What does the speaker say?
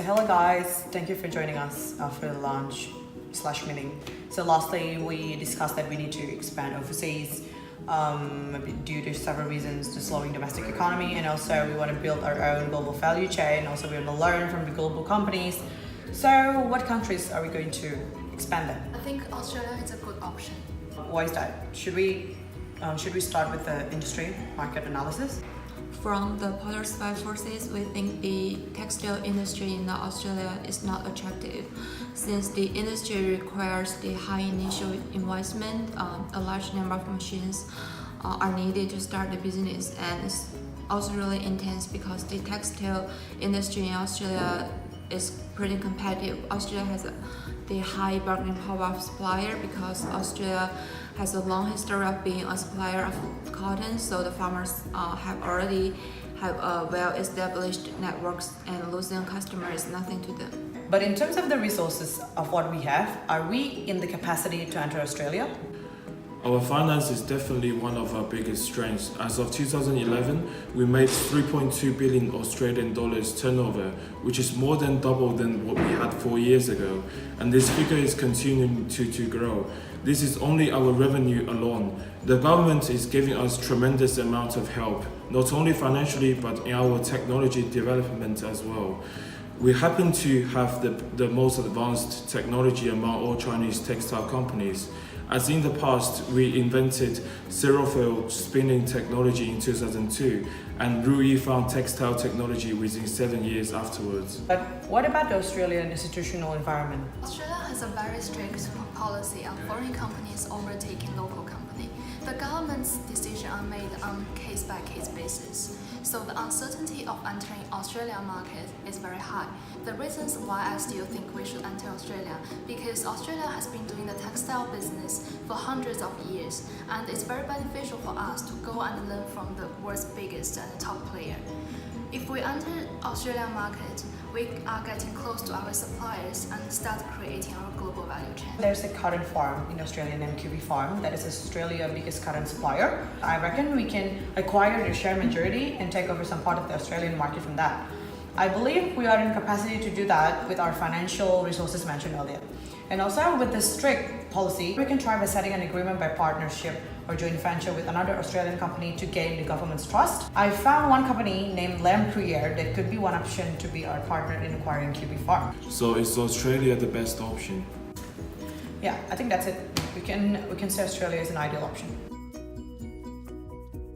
So hello guys, thank you for joining us after the launch/meeting. So lastly, we discussed that we need to expand overseas due to several reasons, to slowing domestic economy, and also we want to build our own global value chain. Also, we want to learn from the global companies. So what countries are we going to expand them? I think Australia is a good option. Why is that? Should we start with the industry market analysis? From the policy forces, we think the textile industry in Australia is not attractive, since the industry requires the high initial investment. A large number of machines are needed to start the business, and it's also really intense because the textile industry in Australia is pretty competitive. Australia has the high bargaining power of supplier because Australia has a long history of being a supplier of cotton, so the farmers have well-established networks, and losing customers is nothing to them. But in terms of the resources of what we have, are we in the capacity to enter Australia? Our finance is definitely one of our biggest strengths. As of 2011, we made 3.2 billion Australian dollars turnover, which is more than double than what we had 4 years ago. And this figure is continuing to grow. This is only our revenue alone. The government is giving us tremendous amount of help, not only financially, but in our technology development as well. We happen to have the most advanced technology among all Chinese textile companies. As in the past, we invented zero-fill spinning technology in 2002, and Ruyi found textile technology within 7 years afterwards. But what about the Australian institutional environment? Australia has a very strict policy on foreign companies overtaking local company. The government's decisions are made on case-by-case basis, so the uncertainty of entering Australian market is very high. The reasons why I still think we should enter Australia, because Australia has been doing the textile business for hundreds of years, and it's very beneficial for us to go and learn from the world's biggest and top player. If we enter Australian market, we are getting close to our suppliers and start creating our global value chain. There's a cotton farm in Australia named Farm that is Australia's biggest cotton supplier. I reckon we can acquire the share majority and take over some part of the Australian market from that. I believe we are in capacity to do that with our financial resources mentioned earlier. And also with the strict policy, we can try by setting an agreement by partnership or joint venture with another Australian company to gain the government's trust. I found one company named Lampriere that could be one option to be our partner in acquiring Farm. So is Australia the best option? Yeah, I think that's it. We can say Australia is an ideal option.